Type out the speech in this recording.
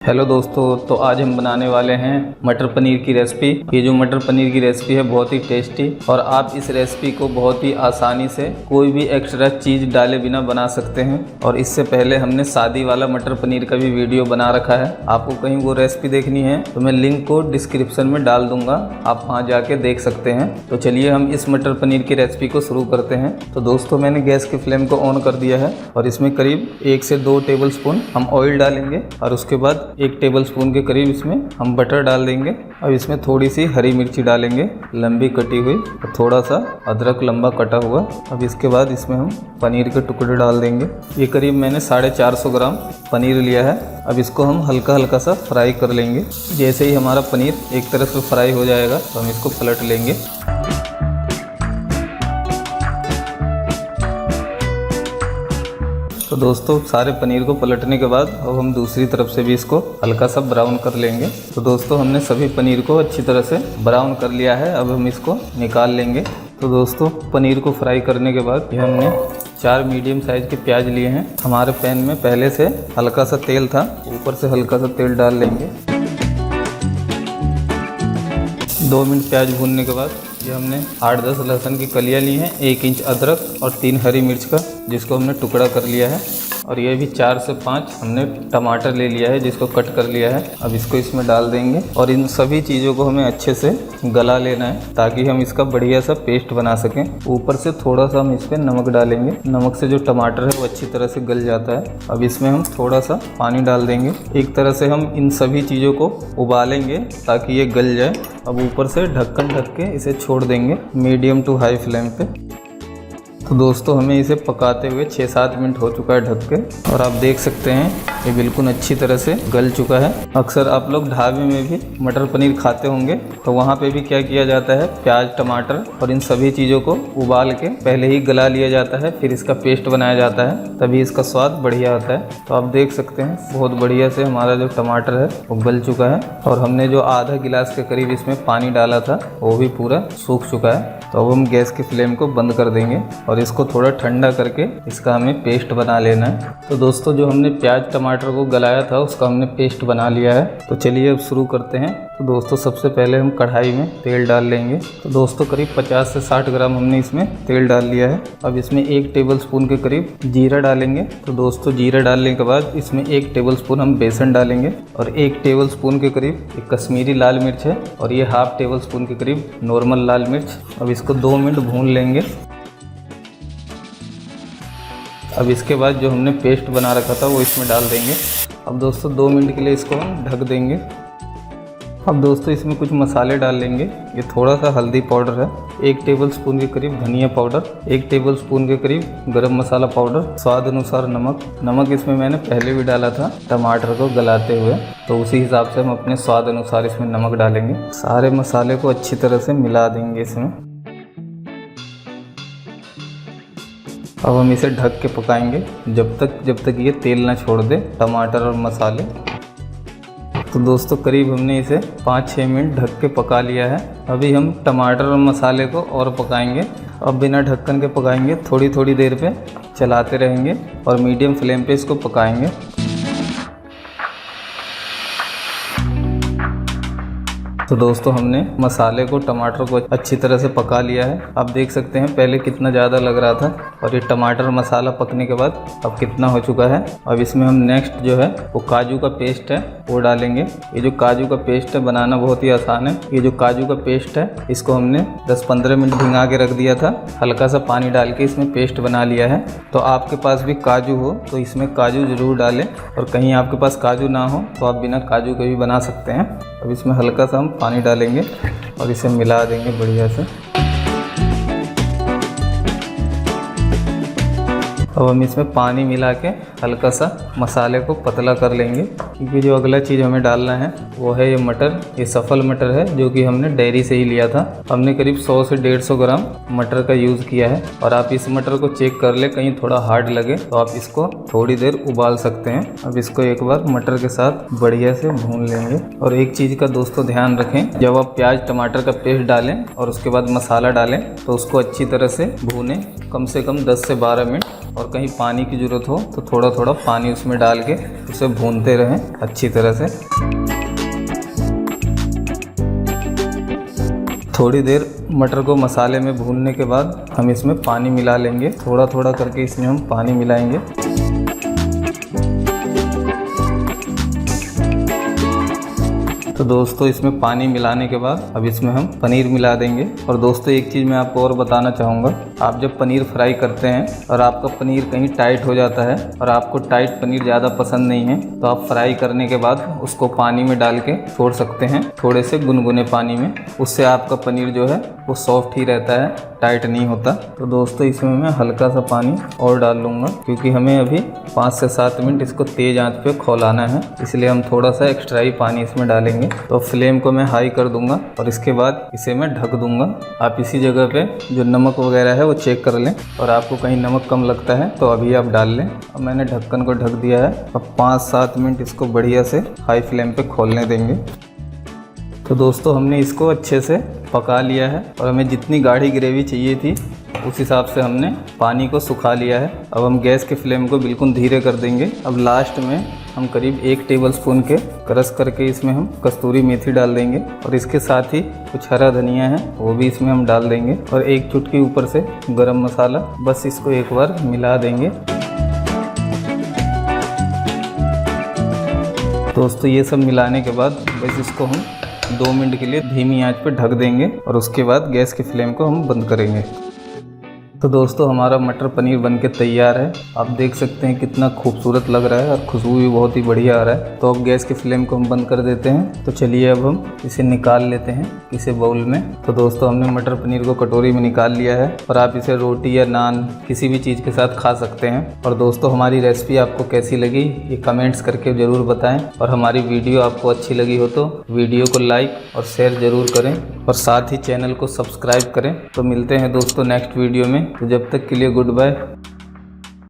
Hello दोस्तों, तो आज हम बनाने वाले हैं मटर पनीर की रेसिपी। ये जो मटर पनीर की रेसिपी है बहुत ही टेस्टी और आप इस रेसिपी को बहुत ही आसानी से कोई भी एक्स्ट्रा चीज़ डाले बिना बना सकते हैं। और इससे पहले हमने शादी वाला मटर पनीर का भी वीडियो बना रखा है। आपको कहीं वो रेसिपी देखनी है तो मैं लिंक को डिस्क्रिप्शन में डाल दूंगा, आप वहाँ जाके देख सकते हैं। तो चलिए हम इस मटर पनीर की रेसिपी को शुरू करते हैं। तो दोस्तों मैंने गैस की फ्लेम को ऑन कर दिया है और इसमें करीब 1 से 2 टेबल स्पून हम ऑयल डालेंगे और उसके बाद 1 टेबल स्पून के करीब इसमें हम बटर डाल देंगे। अब इसमें थोड़ी सी हरी मिर्ची डालेंगे लंबी कटी हुई और थोड़ा सा अदरक लंबा कटा हुआ। अब इसके बाद इसमें हम पनीर के टुकड़े डाल देंगे। ये करीब मैंने 450 ग्राम पनीर लिया है। अब इसको हम हल्का हल्का सा फ्राई कर लेंगे। जैसे ही हमारा पनीर एक तरफ से फ्राई हो जाएगा तो हम इसको पलट लेंगे। तो दोस्तों सारे पनीर को पलटने के बाद अब हम दूसरी तरफ से भी इसको हल्का सा ब्राउन कर लेंगे। तो दोस्तों हमने सभी पनीर को अच्छी तरह से ब्राउन कर लिया है। अब हम इसको निकाल लेंगे। तो दोस्तों पनीर को फ्राई करने के बाद ये हमने 4 मीडियम साइज़ के प्याज लिए हैं। हमारे पैन में पहले से हल्का सा तेल था, ऊपर से हल्का सा तेल डाल लेंगे। 2 मिनट प्याज भूनने के बाद ये हमने 8-10 लहसुन की कलियाँ ली हैं, 1 इंच अदरक और 3 हरी मिर्च का, जिसको हमने टुकड़ा कर लिया है। और ये भी 4 से 5 हमने टमाटर ले लिया है, जिसको कट कर लिया है। अब इसको इसमें डाल देंगे और इन सभी चीज़ों को हमें अच्छे से गला लेना है ताकि हम इसका बढ़िया सा पेस्ट बना सकें। ऊपर से थोड़ा सा हम इस पर नमक डालेंगे। नमक से जो टमाटर है वो अच्छी तरह से गल जाता है। अब इसमें हम थोड़ा सा पानी डाल देंगे। एक तरह से हम इन सभी चीज़ों को उबालेंगे ताकि ये गल जाए। अब ऊपर से ढक्कन ढक के इसे छोड़ देंगे मीडियम टू हाई फ्लेम पे। तो दोस्तों हमें इसे पकाते हुए 6-7 मिनट हो चुका है ढक के, और आप देख सकते हैं ये बिल्कुल अच्छी तरह से गल चुका है। अक्सर आप लोग ढाबे में भी मटर पनीर खाते होंगे तो वहाँ पे भी क्या किया जाता है, प्याज टमाटर और इन सभी चीज़ों को उबाल के पहले ही गला लिया जाता है, फिर इसका पेस्ट बनाया जाता है, तभी इसका स्वाद बढ़िया आता है। तो आप देख सकते हैं बहुत बढ़िया से हमारा जो टमाटर है वो गल चुका है और हमने जो आधा गिलास के करीब इसमें पानी डाला था वो भी पूरा सूख चुका है। तो अब हम गैस की फ्लेम को बंद कर देंगे और इसको थोड़ा ठंडा करके इसका हमें पेस्ट बना लेना है। तो दोस्तों जो हमने प्याज टमाटर को गलाया था उसका हमने पेस्ट बना लिया है। तो चलिए अब शुरू करते हैं। तो दोस्तों सबसे पहले हम कढ़ाई में तेल डाल लेंगे। तो दोस्तों करीब 50 से 60 ग्राम हमने इसमें तेल डाल लिया है। अब इसमें 1 टेबल स्पून के करीब जीरा डालेंगे। तो दोस्तों जीरा डालने के बाद इसमें 1 टेबल स्पून हम बेसन डालेंगे और 1 टेबल स्पून के करीब एक कश्मीरी लाल मिर्च है और ये ½ टेबल स्पून के करीब नॉर्मल लाल मिर्च। अब इसको 2 मिनट भून लेंगे। अब इसके बाद जो हमने पेस्ट बना रखा था वो इसमें डाल देंगे। अब दोस्तों 2 मिनट के लिए इसको हम ढक देंगे। अब दोस्तों इसमें कुछ मसाले डाल लेंगे। ये थोड़ा सा हल्दी पाउडर है, 1 टेबल स्पून के करीब धनिया पाउडर, 1 टेबल स्पून के करीब गरम मसाला पाउडर, स्वाद अनुसार नमक इसमें मैंने पहले भी डाला था टमाटर को गलाते हुए, तो उसी हिसाब से हम अपने स्वाद अनुसार इसमें नमक डालेंगे। सारे मसाले को अच्छी तरह से मिला देंगे इसमें। अब हम इसे ढक के पकाएंगे जब तक ये तेल ना छोड़ दे, टमाटर और मसाले। तो दोस्तों करीब हमने इसे 5-6 मिनट ढक के पका लिया है। अभी हम टमाटर और मसाले को और पकाएंगे। अब बिना ढक्कन के पकाएंगे, थोड़ी देर पे चलाते रहेंगे और मीडियम फ्लेम पे इसको पकाएंगे। तो दोस्तों हमने मसाले को टमाटर को अच्छी तरह से पका लिया है। आप देख सकते हैं पहले कितना ज़्यादा लग रहा था और ये टमाटर मसाला पकने के बाद अब कितना हो चुका है। अब इसमें हम नेक्स्ट जो है वो काजू का पेस्ट है वो डालेंगे। ये जो काजू का पेस्ट है बनाना बहुत ही आसान है। ये जो काजू का पेस्ट है इसको हमने 10-15 मिनट भिंगा के रख दिया था, हल्का सा पानी डाल के इसमें पेस्ट बना लिया है। तो आपके पास भी काजू हो तो इसमें काजू ज़रूर डालें, और कहीं आपके पास काजू ना हो तो आप बिना काजू के भी बना सकते हैं। अब इसमें हल्का सा हम पानी डालेंगे और इसे मिला देंगे बढ़िया से। अब हम इसमें पानी मिला के हल्का सा मसाले को पतला कर लेंगे, क्योंकि जो अगला चीज़ हमें डालना है वो है ये मटर। ये सफल मटर है जो कि हमने डेयरी से ही लिया था। हमने करीब 100 से 150 ग्राम मटर का यूज़ किया है। और आप इस मटर को चेक कर ले, कहीं थोड़ा हार्ड लगे तो आप इसको थोड़ी देर उबाल सकते हैं। अब इसको एक बार मटर के साथ बढ़िया से भून लेंगे। और एक चीज़ का दोस्तों ध्यान रखें, जब आप प्याज टमाटर का पेस्ट डालें और उसके बाद मसाला डालें तो उसको अच्छी तरह से भूनें, कम से कम 10 से 12 मिनट। और कहीं पानी की ज़रूरत हो तो थोड़ा थोड़ा पानी उसमें डाल के उसे भूनते रहें अच्छी तरह से। थोड़ी देर मटर को मसाले में भूनने के बाद हम इसमें पानी मिला लेंगे। थोड़ा थोड़ा करके इसमें हम पानी मिलाएंगे। तो दोस्तों इसमें पानी मिलाने के बाद अब इसमें हम पनीर मिला देंगे। और दोस्तों एक चीज़ मैं आपको और बताना चाहूँगा, आप जब पनीर फ्राई करते हैं और आपका पनीर कहीं टाइट हो जाता है और आपको टाइट पनीर ज़्यादा पसंद नहीं है, तो आप फ्राई करने के बाद उसको पानी में डाल के छोड़ सकते हैं, थोड़े से गुनगुने पानी में। उससे आपका पनीर जो है वो सॉफ्ट ही रहता है, टाइट नहीं होता। तो दोस्तों इसमें मैं हल्का सा पानी और डाल लूँगा, क्योंकि हमें अभी 5 से 7 मिनट इसको तेज़ आंच पे खौलाना है, इसलिए हम थोड़ा सा एक्स्ट्रा ही पानी इसमें डालेंगे। तो फ्लेम को मैं हाई कर दूंगा और इसके बाद इसे मैं ढक दूंगा। आप इसी जगह पे जो नमक वगैरह है वो चेक कर लें, और आपको कहीं नमक कम लगता है तो अभी आप डाल लें। अब मैंने ढक्कन को ढक दिया है। अब 5-7 मिनट इसको बढ़िया से हाई फ्लेम पे खोलने देंगे। तो दोस्तों हमने इसको अच्छे से पका लिया है और हमें जितनी गाढ़ी ग्रेवी चाहिए थी उस हिसाब से हमने पानी को सुखा लिया है। अब हम गैस के फ्लेम को बिल्कुल धीरे कर देंगे। अब लास्ट में हम करीब 1 टेबलस्पून के क्रश करके इसमें हम कस्तूरी मेथी डाल देंगे, और इसके साथ ही कुछ हरा धनिया है वो भी इसमें हम डाल देंगे, और 1 चुटकी ऊपर से गरम मसाला। बस इसको एक बार मिला देंगे। दोस्तों ये सब मिलाने के बाद बस इसको हम 2 मिनट के लिए धीमी आंच पर ढक देंगे, और उसके बाद गैस की फ्लेम को हम बंद करेंगे। तो दोस्तों हमारा मटर पनीर बनके तैयार है। आप देख सकते हैं कितना खूबसूरत लग रहा है और खुशबू भी बहुत ही बढ़िया आ रहा है। तो अब गैस की फ्लेम को हम बंद कर देते हैं। तो चलिए अब हम इसे निकाल लेते हैं किसी बाउल में। तो दोस्तों हमने मटर पनीर को कटोरी में निकाल लिया है, और आप इसे रोटी या नान किसी भी चीज़ के साथ खा सकते हैं। और दोस्तों हमारी रेसिपी आपको कैसी लगी ये कमेंट्स करके ज़रूर बताएं, और हमारी वीडियो आपको अच्छी लगी हो तो वीडियो को लाइक और शेयर ज़रूर करें, और साथ ही चैनल को सब्सक्राइब करें। तो मिलते हैं दोस्तों नेक्स्ट वीडियो में। तो जब तक के लिए गुड बाय।